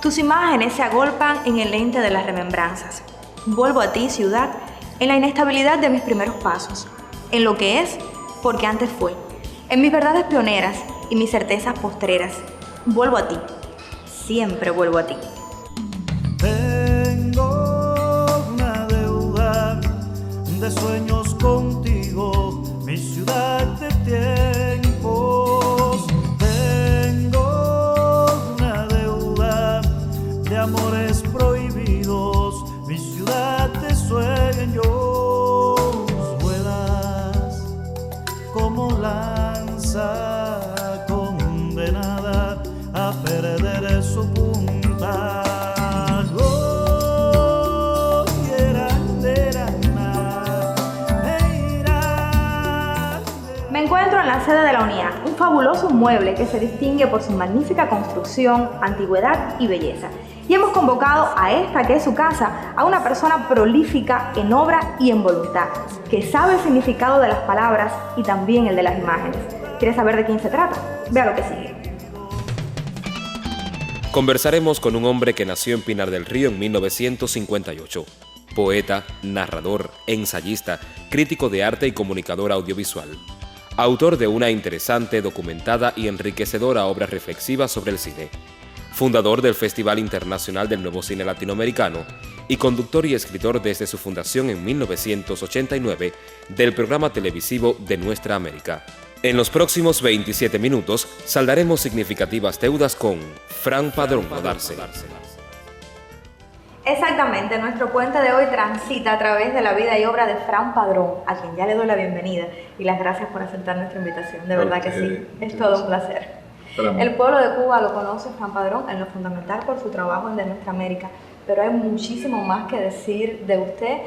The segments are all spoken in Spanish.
Tus imágenes se agolpan en el lente de las remembranzas. Vuelvo a ti, ciudad, en la inestabilidad de mis primeros pasos, en lo que es porque antes fue, en mis verdades pioneras y mis certezas postreras. Vuelvo a ti, siempre vuelvo a ti. Tengo una deuda de sueños contigo, mi ciudad de tiempos. Tengo una deuda de amores prohibidos, mi ciudad de sueños. Vuelas como lanza condenada a perder su punta. Me encuentro en la sede de la Unidad, un fabuloso mueble que se distingue por su magnífica construcción, antigüedad y belleza. Y hemos convocado a esta que es su casa, a una persona prolífica en obra y en voluntad, que sabe el significado de las palabras y también el de las imágenes. ¿Quieres saber de quién se trata? Vea lo que sigue. Conversaremos con un hombre que nació en Pinar del Río en 1958. Poeta, narrador, ensayista, crítico de arte y comunicador audiovisual. Autor de una interesante, documentada y enriquecedora obra reflexiva sobre el cine. Fundador del Festival Internacional del Nuevo Cine Latinoamericano y conductor y escritor desde su fundación en 1989 del programa televisivo de Nuestra América. En los próximos 27 minutos saldaremos significativas deudas con Fran Padrón Odarce. Exactamente, nuestro puente de hoy transita a través de la vida y obra de Fran Padrón, a quien ya le doy la bienvenida y las gracias por aceptar nuestra invitación. De verdad que sí, es todo un placer. El pueblo de Cuba lo conoce, Fran Padrón, en lo fundamental por su trabajo en De Nuestra América, pero hay muchísimo más que decir de usted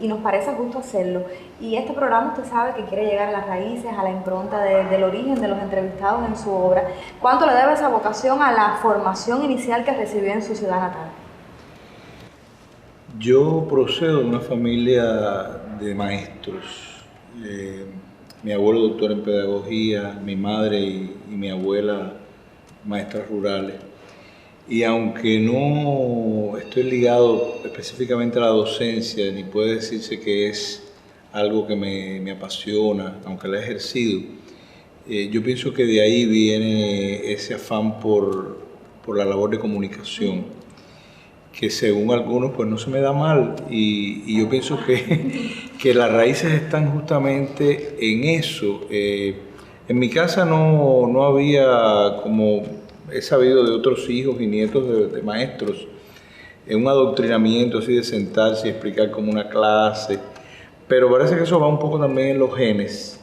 y nos parece justo hacerlo. Y este programa usted sabe que quiere llegar a las raíces, a la impronta del origen de los entrevistados en su obra. ¿Cuánto le debe esa vocación a la formación inicial que recibió en su ciudad natal? Yo procedo de una familia de maestros. Mi abuelo doctor en pedagogía, mi madre y mi abuela maestras rurales. Y aunque no estoy ligado específicamente a la docencia, ni puede decirse que es algo que me apasiona, aunque la he ejercido, yo pienso que de ahí viene ese afán por la labor de comunicación, que según algunos pues no se me da mal, y yo pienso que las raíces están justamente en eso. En mi casa no había, como he sabido de otros hijos y nietos de maestros, un adoctrinamiento así de sentarse y explicar como una clase, pero parece que eso va un poco también en los genes,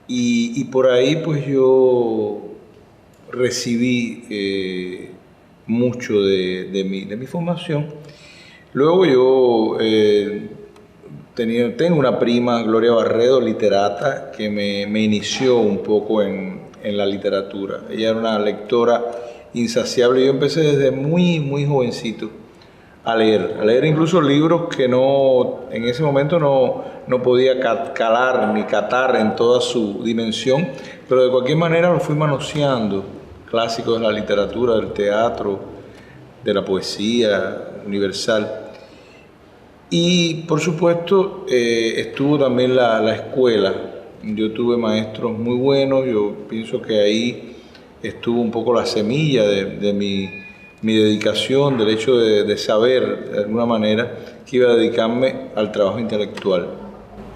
y por ahí pues yo recibí mucho de mi formación. Luego yo tengo una prima, Gloria Barredo, literata, que me inició un poco en la literatura. Ella era una lectora insaciable. Yo empecé desde muy jovencito a leer incluso libros que en ese momento no podía calar ni catar en toda su dimensión, pero de cualquier manera lo fui manoseando. Clásicos de la literatura, del teatro, de la poesía universal. Y por supuesto estuvo también la escuela. Yo tuve maestros muy buenos. Yo pienso que ahí estuvo un poco la semilla de mi dedicación, del hecho de saber de alguna manera que iba a dedicarme al trabajo intelectual.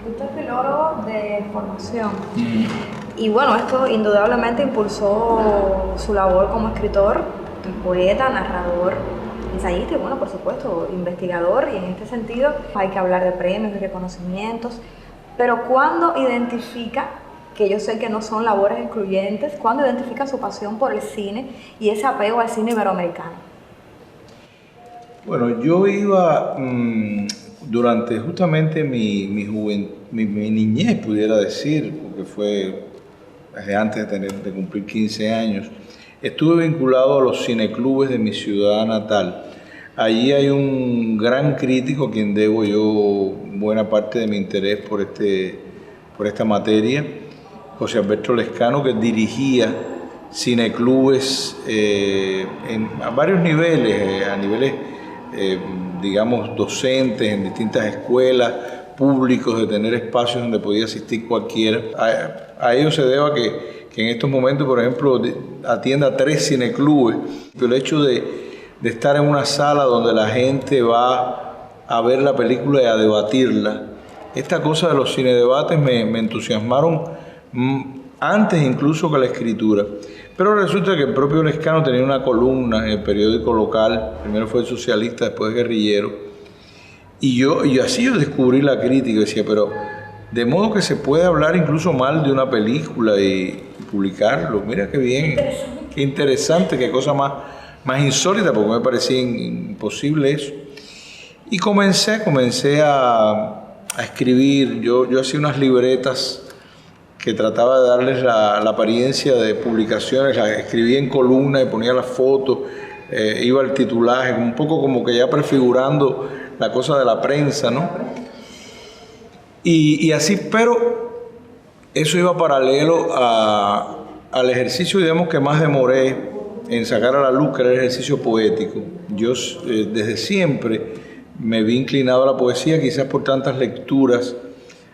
Usted es filólogo de formación. Y bueno, esto indudablemente impulsó su labor como escritor, poeta, narrador, ensayista y bueno, por supuesto, investigador. Y en este sentido hay que hablar de premios y reconocimientos. Pero ¿cuándo identifica, que yo sé que no son labores excluyentes, cuándo identifica su pasión por el cine y ese apego al cine iberoamericano? Bueno, yo iba durante justamente mi niñez, pudiera decir, porque fue desde antes de cumplir 15 años, estuve vinculado a los cineclubes de mi ciudad natal. Allí hay un gran crítico a quien debo yo buena parte de mi interés por esta materia, José Alberto Lescano, que dirigía cineclubes a varios niveles, a niveles, digamos, docentes en distintas escuelas, públicos, de tener espacios donde podía asistir cualquiera. A ello se deba que en estos momentos, por ejemplo, atienda 3 cineclubes. El hecho de estar en una sala donde la gente va a ver la película y a debatirla, esta cosa de los cinedebates me entusiasmaron antes incluso que la escritura. Pero resulta que el propio Lescano tenía una columna en el periódico local, primero fue El Socialista, después Guerrillero, y así yo descubrí la crítica, decía, pero de modo que se puede hablar incluso mal de una película y publicarlo, mira qué bien, qué interesante, qué cosa más insólita, porque me parecía imposible eso. Y comencé a escribir, yo hacía unas libretas que trataba de darles la apariencia de publicaciones, las escribía en columna y ponía las fotos, iba al titulaje, un poco como que ya prefigurando la cosa de la prensa, ¿no? Y así, pero eso iba paralelo al ejercicio, digamos, que más demoré en sacar a la luz, que era el ejercicio poético. Yo desde siempre me vi inclinado a la poesía, quizás por tantas lecturas.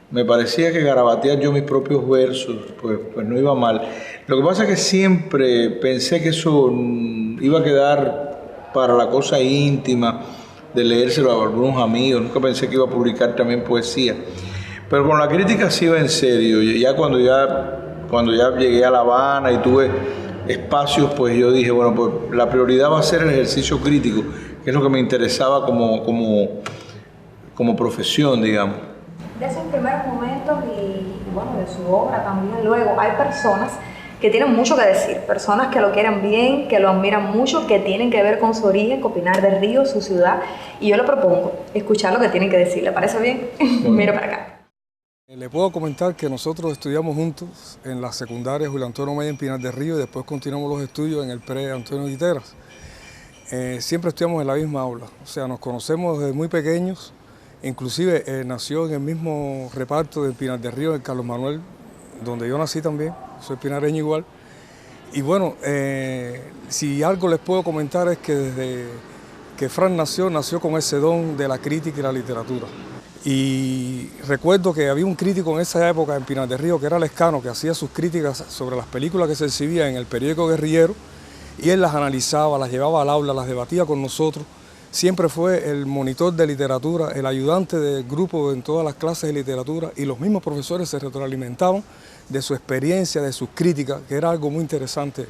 Me parecía que garabatear yo mis propios versos, pues no iba mal. Lo que pasa es que siempre pensé que eso iba a quedar para la cosa íntima, de leérselo a algunos amigos. Nunca pensé que iba a publicar también poesía. Pero con la crítica sí iba en serio. Ya cuando ya llegué a La Habana y tuve espacios, pues yo dije, bueno, pues la prioridad va a ser el ejercicio crítico, que es lo que me interesaba como profesión, digamos. De esos primeros momentos y bueno, de su obra también, luego hay personas que tienen mucho que decir, personas que lo quieren bien, que lo admiran mucho, que tienen que ver con su origen, con Pinar del Río, su ciudad, y yo le propongo escuchar lo que tienen que decir. ¿Le parece bien? Bueno. Mira para acá. Le puedo comentar que nosotros estudiamos juntos en la secundaria Julio Antonio Mella en Pinar del Río y después continuamos los estudios en el pre Antonio Guiteras. Siempre estudiamos en la misma aula, o sea, nos conocemos desde muy pequeños, inclusive nació en el mismo reparto de Pinar del Río, el Carlos Manuel, donde yo nací también, soy pinareño igual. Y bueno, si algo les puedo comentar es que desde que Fran nació con ese don de la crítica y la literatura. Y recuerdo que había un crítico en esa época en Pinar del Río, que era Lescano, que hacía sus críticas sobre las películas que se exhibían en el periódico Guerrillero, y él las analizaba, las llevaba al aula, las debatía con nosotros. Siempre fue el monitor de literatura, el ayudante del grupo en todas las clases de literatura, y los mismos profesores se retroalimentaban de su experiencia, de sus críticas, que era algo muy interesante.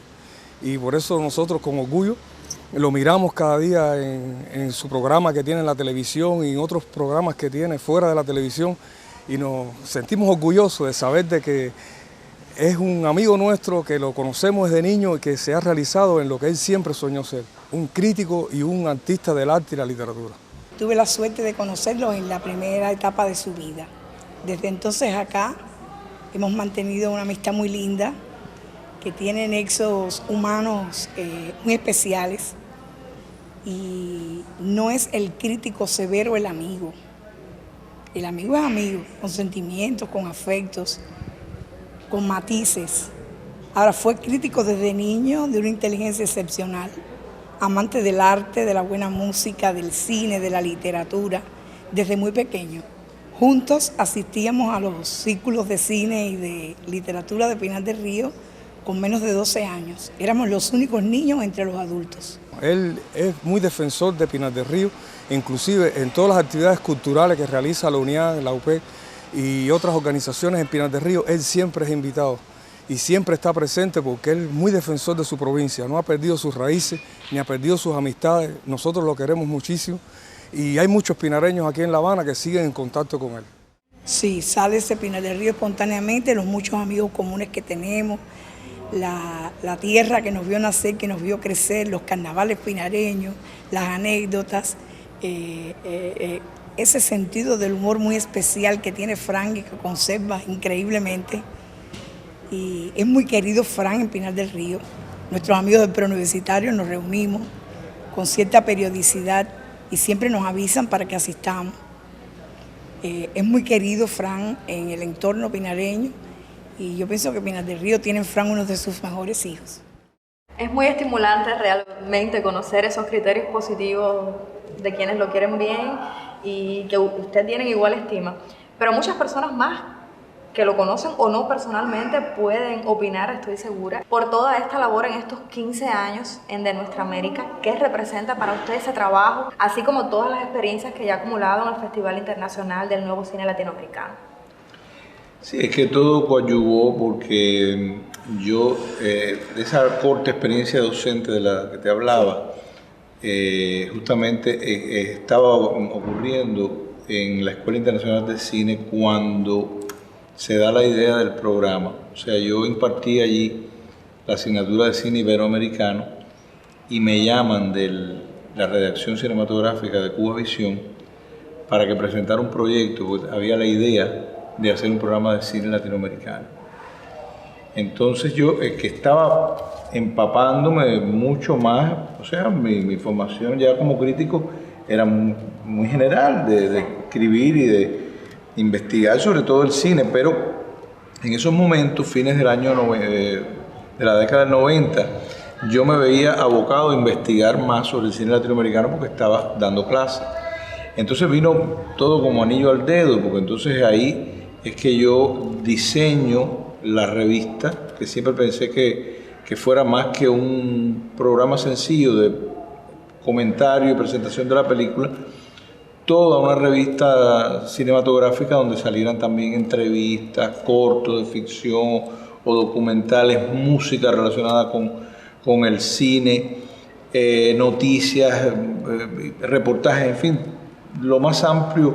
Y por eso nosotros con orgullo lo miramos cada día en su programa que tiene en la televisión y en otros programas que tiene fuera de la televisión, y nos sentimos orgullosos de saber de que es un amigo nuestro, que lo conocemos desde niño y que se ha realizado en lo que él siempre soñó ser, un crítico y un artista del arte y la literatura. Tuve la suerte de conocerlo en la primera etapa de su vida. Desde entonces acá hemos mantenido una amistad muy linda, que tiene nexos humanos muy especiales, y no es el crítico severo el amigo. El amigo es amigo, con sentimientos, con afectos, con matices. Ahora, fue crítico desde niño, de una inteligencia excepcional, amante del arte, de la buena música, del cine, de la literatura, desde muy pequeño. Juntos asistíamos a los círculos de cine y de literatura de Pinar del Río con menos de 12 años. Éramos los únicos niños entre los adultos. Él es muy defensor de Pinar del Río, inclusive en todas las actividades culturales que realiza la UNIAD, la UP y otras organizaciones en Pinar del Río, él siempre es invitado y siempre está presente porque él es muy defensor de su provincia, no ha perdido sus raíces ni ha perdido sus amistades, nosotros lo queremos muchísimo y hay muchos pinareños aquí en La Habana que siguen en contacto con él. Sí, sale ese Pinar del Río espontáneamente, los muchos amigos comunes que tenemos, la tierra que nos vio nacer, que nos vio crecer, los carnavales pinareños, las anécdotas, ese sentido del humor muy especial que tiene Fran y que conserva increíblemente. Y es muy querido Fran en Pinar del Río. Nuestros amigos del preuniversitario nos reunimos con cierta periodicidad y siempre nos avisan para que asistamos. Es muy querido Fran en el entorno pinareño y yo pienso que Pinar del Río tiene en Fran uno de sus mejores hijos. Es muy estimulante realmente conocer esos criterios positivos de quienes lo quieren bien y que usted tiene igual estima. Pero muchas personas más que lo conocen o no personalmente pueden opinar, estoy segura, por toda esta labor en estos 15 años en De Nuestra América. ¿Qué representa para usted ese trabajo, así como todas las experiencias que ya ha acumulado en el Festival Internacional del Nuevo Cine Latinoamericano? Sí, es que todo coadyuvó porque yo, de esa corta experiencia docente de la que te hablaba, justamente estaba ocurriendo en la Escuela Internacional de Cine cuando se da la idea del programa. O sea, yo impartí allí la asignatura de cine iberoamericano y me llaman de la redacción cinematográfica de Cuba Visión para que presentara un proyecto, porque había la idea de hacer un programa de cine latinoamericano. Entonces yo, que estaba empapándome mucho más, o sea, mi formación ya como crítico era muy general, de escribir y de investigar sobre todo el cine, pero en esos momentos, fines del año de la década del 90, yo me veía abocado a investigar más sobre el cine latinoamericano porque estaba dando clases. Entonces vino todo como anillo al dedo, porque entonces ahí es que yo diseño la revista, que siempre pensé que fuera más que un programa sencillo de comentario y presentación de la película, toda una revista cinematográfica donde salieran también entrevistas, cortos de ficción o documentales, música relacionada con el cine, noticias, reportajes, en fin, lo más amplio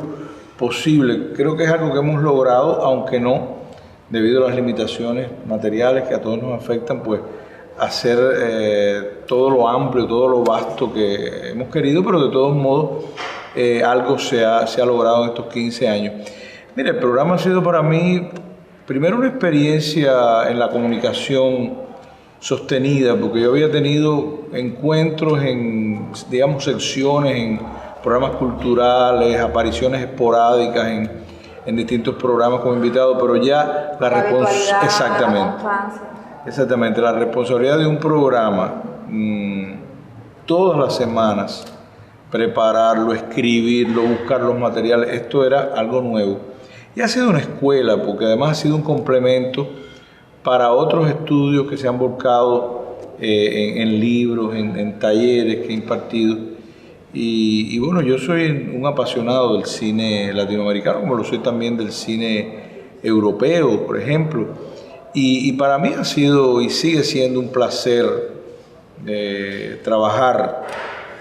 posible. Creo que es algo que hemos logrado, aunque no, debido a las limitaciones materiales que a todos nos afectan, pues hacer todo lo amplio, todo lo vasto que hemos querido, pero de todos modos algo se ha logrado en estos 15 años. Mire, el programa ha sido para mí, primero, una experiencia en la comunicación sostenida, porque yo había tenido encuentros en, digamos, secciones, en programas culturales, apariciones esporádicas en distintos programas como invitado, pero ya la responsabilidad, exactamente, la responsabilidad de un programa, todas las semanas, prepararlo, escribirlo, buscar los materiales, esto era algo nuevo. Y ha sido una escuela, porque además ha sido un complemento para otros estudios que se han volcado en libros, en talleres que he impartido. Y bueno, yo soy un apasionado del cine latinoamericano, como lo soy también del cine europeo, por ejemplo. Y para mí ha sido y sigue siendo un placer trabajar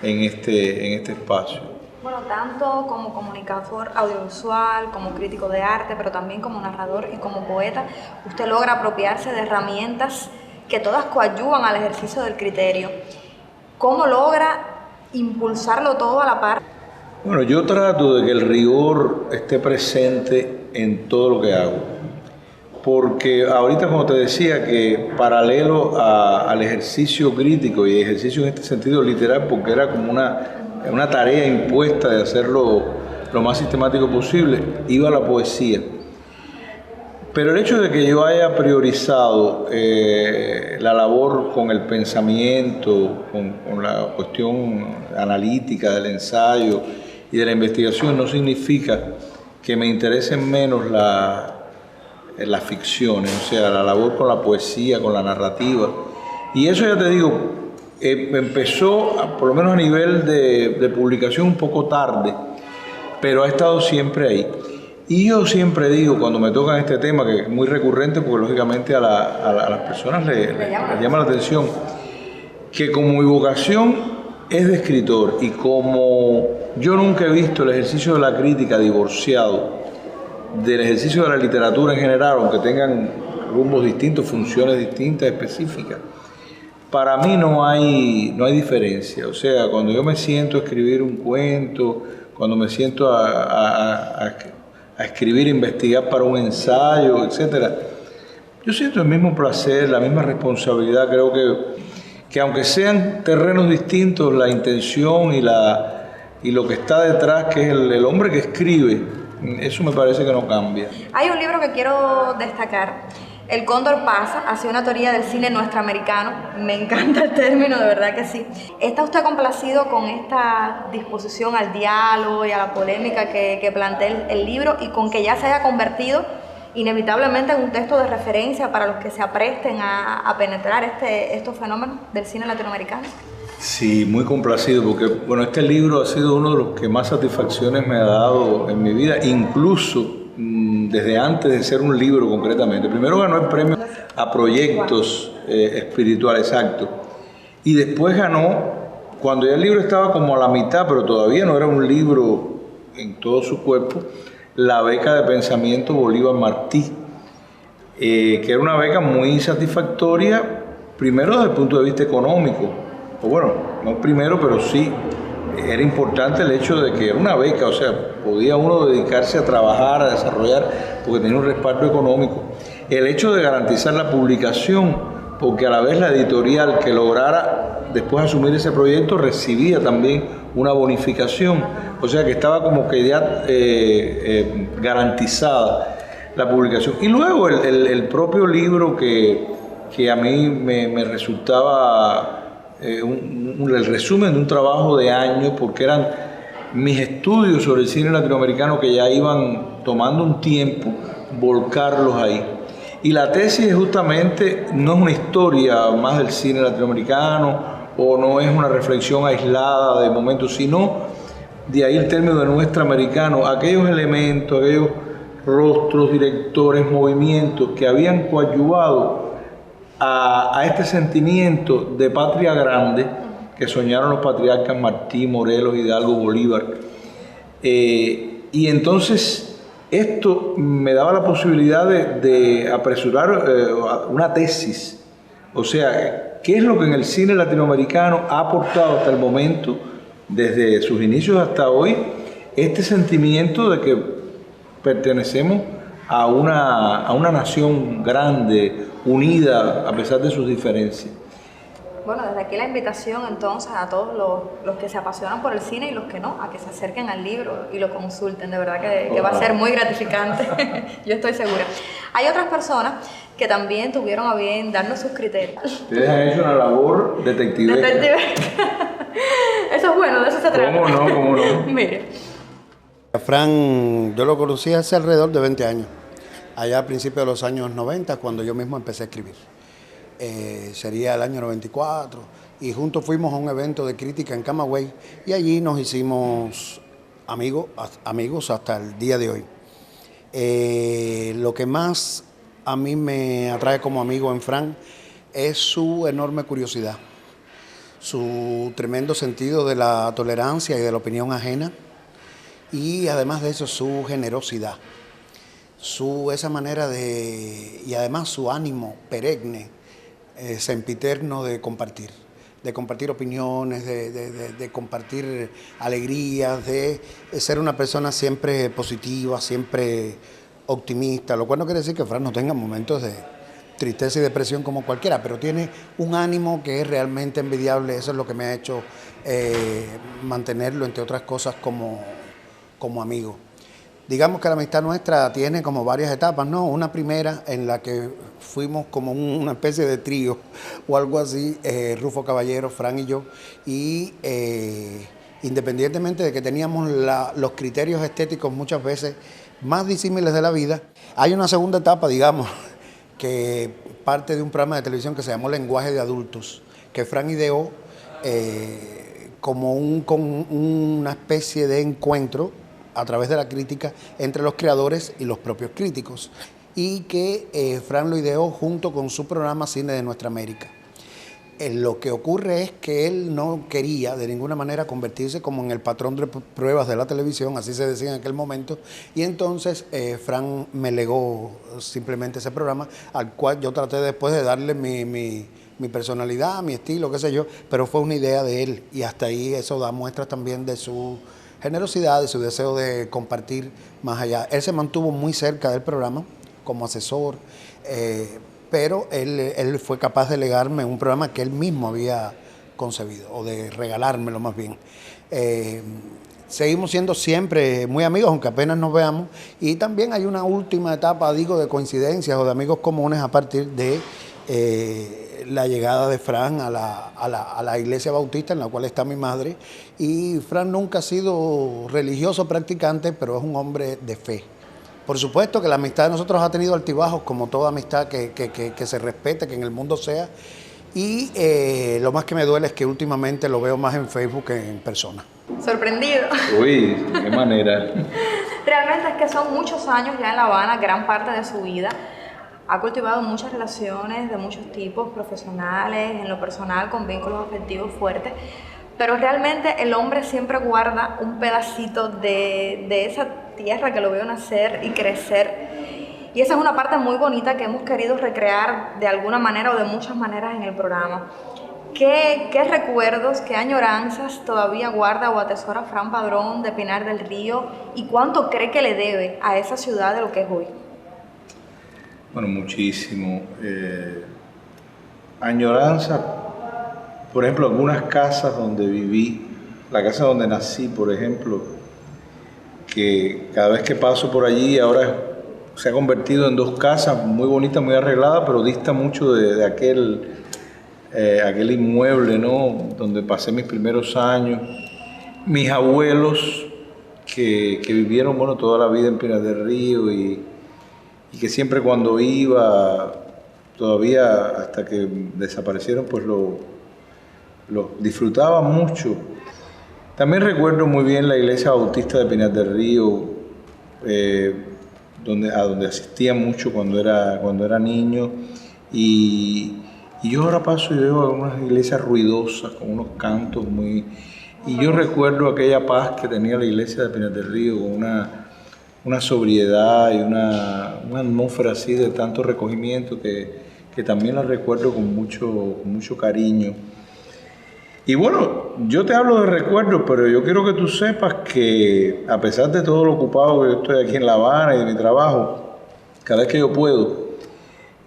en este espacio. Bueno, tanto como comunicador audiovisual, como crítico de arte, pero también como narrador y como poeta, usted logra apropiarse de herramientas que todas coadyuvan al ejercicio del criterio. ¿Cómo logra impulsarlo todo a la par? Bueno, yo trato de que el rigor esté presente en todo lo que hago, porque ahorita, como te decía, que paralelo al ejercicio crítico y ejercicio en este sentido literal, porque era como una tarea impuesta de hacerlo lo más sistemático posible, iba a la poesía. Pero el hecho de que yo haya priorizado la labor con el pensamiento, con la cuestión analítica del ensayo y de la investigación, no significa que me interesen menos las ficciones, o sea, la labor con la poesía, con la narrativa. Y eso, ya te digo, empezó, por lo menos a nivel de publicación, un poco tarde, pero ha estado siempre ahí. Y yo siempre digo, cuando me tocan este tema, que es muy recurrente, porque lógicamente a las personas les llama la atención, que como mi vocación es de escritor y como yo nunca he visto el ejercicio de la crítica divorciado del ejercicio de la literatura en general, aunque tengan rumbos distintos, funciones distintas, específicas, para mí no hay diferencia. O sea, cuando yo me siento a escribir un cuento, cuando me siento a escribir, investigar para un ensayo, etc., yo siento el mismo placer, la misma responsabilidad. Creo que aunque sean terrenos distintos, la intención y lo que está detrás, que es el hombre que escribe, eso me parece que no cambia. Hay un libro que quiero destacar, El cóndor pasa hacia una teoría del cine nuestroamericano. Me encanta el término, de verdad que sí. ¿Está usted complacido con esta disposición al diálogo y a la polémica que plantea el libro y con que ya se haya convertido inevitablemente en un texto de referencia para los que se apresten a penetrar estos fenómenos del cine latinoamericano? Sí, muy complacido porque, bueno, este libro ha sido uno de los que más satisfacciones me ha dado en mi vida, incluso desde antes de ser un libro concretamente. Primero ganó el premio a proyectos espirituales, exacto, y después ganó, cuando ya el libro estaba como a la mitad, pero todavía no era un libro en todo su cuerpo, la beca de pensamiento Bolívar Martí, que era una beca muy satisfactoria, primero desde el punto de vista económico, o bueno, no primero, pero sí, era importante el hecho de que era una beca, o sea, podía uno dedicarse a trabajar, a desarrollar, porque tenía un respaldo económico. El hecho de garantizar la publicación, porque a la vez la editorial que lograra después asumir ese proyecto recibía también una bonificación, o sea que estaba como que ya garantizada la publicación. Y luego el propio libro que a mí me resultaba el resumen de un trabajo de años, porque eran mis estudios sobre el cine latinoamericano que ya iban tomando un tiempo, volcarlos ahí. Y la tesis justamente no es una historia más del cine latinoamericano o no es una reflexión aislada de momentos, sino de ahí el término de nuestroamericano, aquellos elementos, aquellos rostros, directores, movimientos que habían coadyuvado a este sentimiento de patria grande que soñaron los patriarcas Martí, Morelos, Hidalgo, Bolívar. Y entonces esto me daba la posibilidad de apresurar una tesis. O sea, ¿qué es lo que en el cine latinoamericano ha aportado hasta el momento, desde sus inicios hasta hoy, este sentimiento de que pertenecemos a una nación grande, unida a pesar de sus diferencias? Bueno, desde aquí la invitación entonces a todos los que se apasionan por el cine y los que no, a que se acerqen al libro y lo consulten, de verdad que va a ser muy gratificante, yo estoy segura. Hay otras personas que también tuvieron a bien darnos sus criterios. Ustedes han hecho una labor detectivesca. Eso es bueno, de eso se trata. ¿Cómo no? Mire. A Fran, yo lo conocí hace alrededor de 20 años, allá a principios de los años 90, cuando yo mismo empecé a escribir. Sería el año 94, y juntos fuimos a un evento de crítica en Camagüey, y allí nos hicimos amigos hasta el día de hoy. Lo que más a mí me atrae como amigo en Fran es su enorme curiosidad, su tremendo sentido de la tolerancia y de la opinión ajena, y además de eso su generosidad, esa manera y además su ánimo perenne, sempiterno de compartir opiniones, de compartir alegrías, de ser una persona siempre positiva, siempre optimista, lo cual no quiere decir que Fran no tenga momentos de tristeza y depresión como cualquiera, pero tiene un ánimo que es realmente envidiable. Eso es lo que me ha hecho mantenerlo, entre otras cosas, como amigo. Digamos que la amistad nuestra tiene como varias etapas, ¿no? Una primera en la que fuimos como una especie de trío o algo así, Rufo Caballero, Fran y yo, y independientemente de que teníamos los criterios estéticos muchas veces más disímiles de la vida, hay una segunda etapa, digamos, que parte de un programa de televisión que se llamó Lenguaje de Adultos, que Fran ideó como una especie de encuentro a través de la crítica entre los creadores y los propios críticos, y que Fran lo ideó junto con su programa Cine de Nuestroamérica. Lo que ocurre es que él no quería de ninguna manera convertirse como en el patrón de pruebas de la televisión, así se decía en aquel momento, y entonces Fran me legó simplemente ese programa, al cual yo traté después de darle mi personalidad, mi estilo, qué sé yo, pero fue una idea de él, y hasta ahí eso da muestras también de su generosidad, de su deseo de compartir más allá. Él se mantuvo muy cerca del programa como asesor, pero él fue capaz de legarme un programa que él mismo había concebido, o de regalármelo más bien. seguimos siendo siempre muy amigos, aunque apenas nos veamos. Y también hay una última etapa, digo, de coincidencias o de amigos comunes a partir de la llegada de Fran a la iglesia bautista en la cual está mi madre. Y Fran nunca ha sido religioso practicante, pero es un hombre de fe. Por supuesto que la amistad de nosotros ha tenido altibajos, como toda amistad que se respete, que en el mundo sea. Y lo más que me duele es que últimamente lo veo más en Facebook que en persona. Sorprendido. Uy, qué manera. Realmente es que son muchos años ya en La Habana, gran parte de su vida. Ha cultivado muchas relaciones de muchos tipos, profesionales, en lo personal, con vínculos afectivos fuertes. Pero realmente el hombre siempre guarda un pedacito de esa tierra que lo veo nacer y crecer. Y esa es una parte muy bonita que hemos querido recrear de alguna manera o de muchas maneras en el programa. ¿Qué recuerdos, qué añoranzas todavía guarda o atesora Fran Padrón de Pinar del Río? ¿Y cuánto cree que le debe a esa ciudad de lo que es hoy? Bueno, muchísimo. Añoranza, por ejemplo, algunas casas donde viví, la casa donde nací, por ejemplo, que cada vez que paso por allí ahora se ha convertido en 2 casas muy bonitas, muy arregladas, pero dista mucho de aquel inmueble, ¿no?, donde pasé mis primeros años. Mis abuelos que vivieron, bueno, toda la vida en Pinar del Río y que siempre cuando iba, todavía hasta que desaparecieron, pues lo disfrutaba mucho. También recuerdo muy bien la iglesia bautista de Pinar del Río, a donde asistía mucho cuando era niño. Y yo ahora paso y veo unas iglesias ruidosas, con unos cantos muy... Y yo recuerdo aquella paz que tenía la iglesia de Pinar del Río, con una sobriedad y una atmósfera así de tanto recogimiento que también la recuerdo con mucho cariño. Y bueno, yo te hablo de recuerdos, pero yo quiero que tú sepas que a pesar de todo lo ocupado que yo estoy aquí en La Habana y de mi trabajo, cada vez que yo puedo,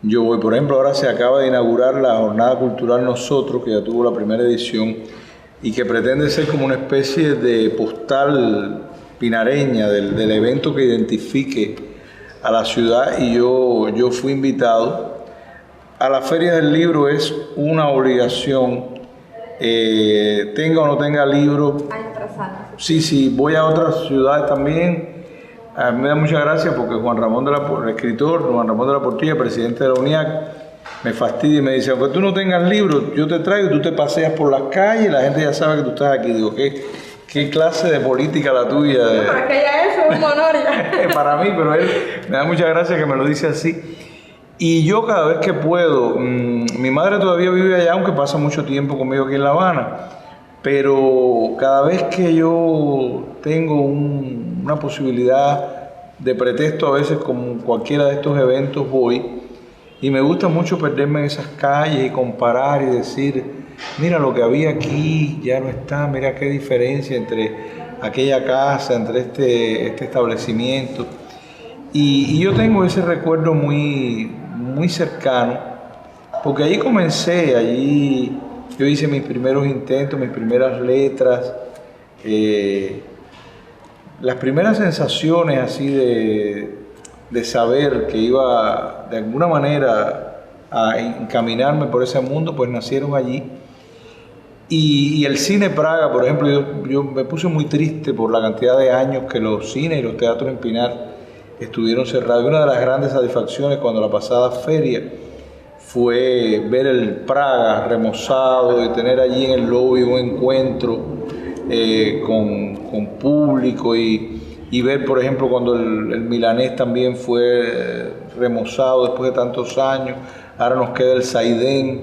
yo voy. Por ejemplo, ahora se acaba de inaugurar la Jornada Cultural Nosotros, que ya tuvo la primera edición y que pretende ser como una especie de postal pinareña del evento que identifique a la ciudad, y yo fui invitado. A la Feria del Libro es una obligación, tenga o no tenga libro. Año tras año. Sí, voy a otras ciudades también. A mí me da mucha gracia porque el escritor Juan Ramón de la Portilla, presidente de la UNIAC, me fastidia y me dice: aunque tú no tengas libros, yo te traigo, tú te paseas por las calles y la gente ya sabe que tú estás aquí. Digo, ¿qué clase de política la tuya? No, para que ya eso es un honor ya. Para mí, pero él me da mucha gracia que me lo dice así. Y yo cada vez que puedo, mi madre todavía vive allá, aunque pasa mucho tiempo conmigo aquí en La Habana, pero cada vez que yo tengo una posibilidad de pretexto, a veces como cualquiera de estos eventos voy, y me gusta mucho perderme en esas calles y comparar y decir: mira, lo que había aquí ya no está, mira qué diferencia entre aquella casa, entre este establecimiento. Y yo tengo ese recuerdo muy cercano, porque allí comencé, allí yo hice mis primeros intentos, mis primeras letras, las primeras sensaciones así de saber que iba de alguna manera a encaminarme por ese mundo, pues nacieron allí. Y el Cine Praga, por ejemplo, yo me puse muy triste por la cantidad de años que los cines y los teatros en Pinar estuvieron cerrados. Y una de las grandes satisfacciones cuando la pasada feria fue ver el Praga remozado y tener allí en el lobby un encuentro con público y ver, por ejemplo, cuando el Milanés también fue remozado después de tantos años. Ahora nos queda el Saidén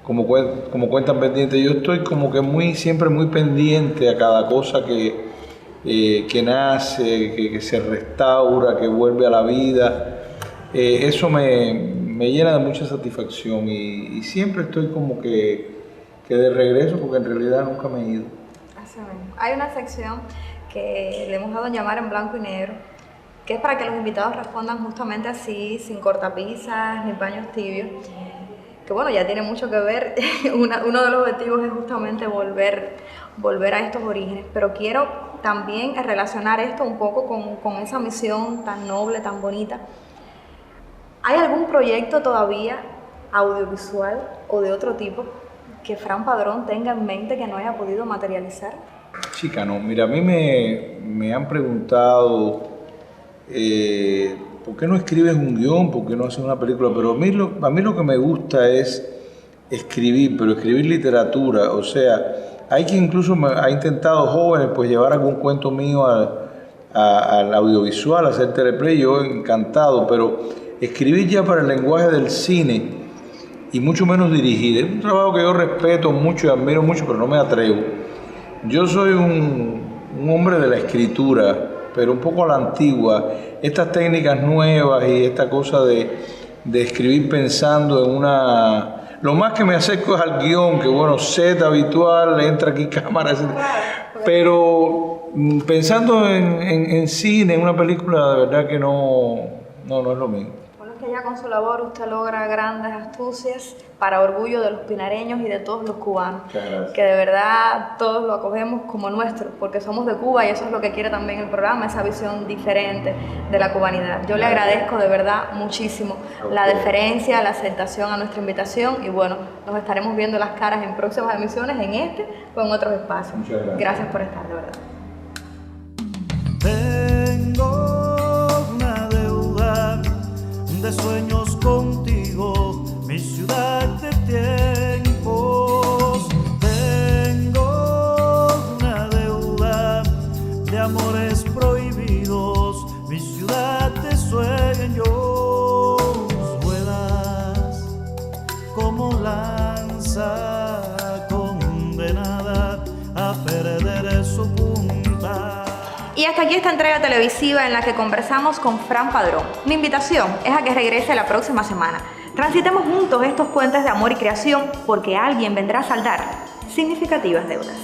como cuentan pendientes. Yo estoy como que siempre muy pendiente a cada cosa que nace, que se restaura, que vuelve a la vida. Eso me llena de mucha satisfacción y siempre estoy como que de regreso, porque en realidad nunca me he ido. Así mismo. Hay una sección que le hemos dado a llamar En Blanco y Negro, que es para que los invitados respondan justamente así, sin cortapisas ni paños tibios. que bueno, ya tiene mucho que ver. Uno de los objetivos es justamente volver a estos orígenes, pero quiero también relacionar esto un poco con esa misión tan noble, tan bonita. ¿Hay algún proyecto todavía audiovisual o de otro tipo que Fran Padrón tenga en mente que no haya podido materializar? Chica, no, mira, a mí me han preguntado ¿por qué no escribes un guión? ¿Por qué no haces una película? Pero a mí lo que me gusta es escribir, pero escribir literatura. O sea, hay quien incluso ha intentado, jóvenes, pues llevar algún cuento mío al audiovisual, hacer teleplay. Yo encantado, pero escribir ya para el lenguaje del cine y mucho menos dirigir. Es un trabajo que yo respeto mucho y admiro mucho, pero no me atrevo. Yo soy un hombre de la escritura, pero un poco a la antigua. Estas técnicas nuevas y esta cosa de escribir pensando en una... Lo más que me acerco es al guión, que bueno, set habitual, entra aquí cámara, etc. Pero pensando en cine, en una película, de verdad que no es lo mismo. Que ya con su labor usted logra grandes astucias para orgullo de los pinareños y de todos los cubanos, que de verdad todos lo acogemos como nuestro, porque somos de Cuba y eso es lo que quiere también el programa, esa visión diferente de la cubanidad. Yo le agradezco de verdad muchísimo la deferencia, la aceptación a nuestra invitación y bueno, nos estaremos viendo las caras en próximas emisiones, en este o en otros espacios. Gracias por estar, de verdad. De sueños contigo, mi ciudad de tiempos. Tengo una deuda de amores prohibidos, mi ciudad de sueños. Vuelas como lanza condenada a perder su punta. Y hasta aquí esta entrega televisiva en la que conversamos con Fran Padrón. Mi invitación es a que regrese la próxima semana. Transitemos juntos estos puentes de amor y creación porque alguien vendrá a saldar significativas deudas.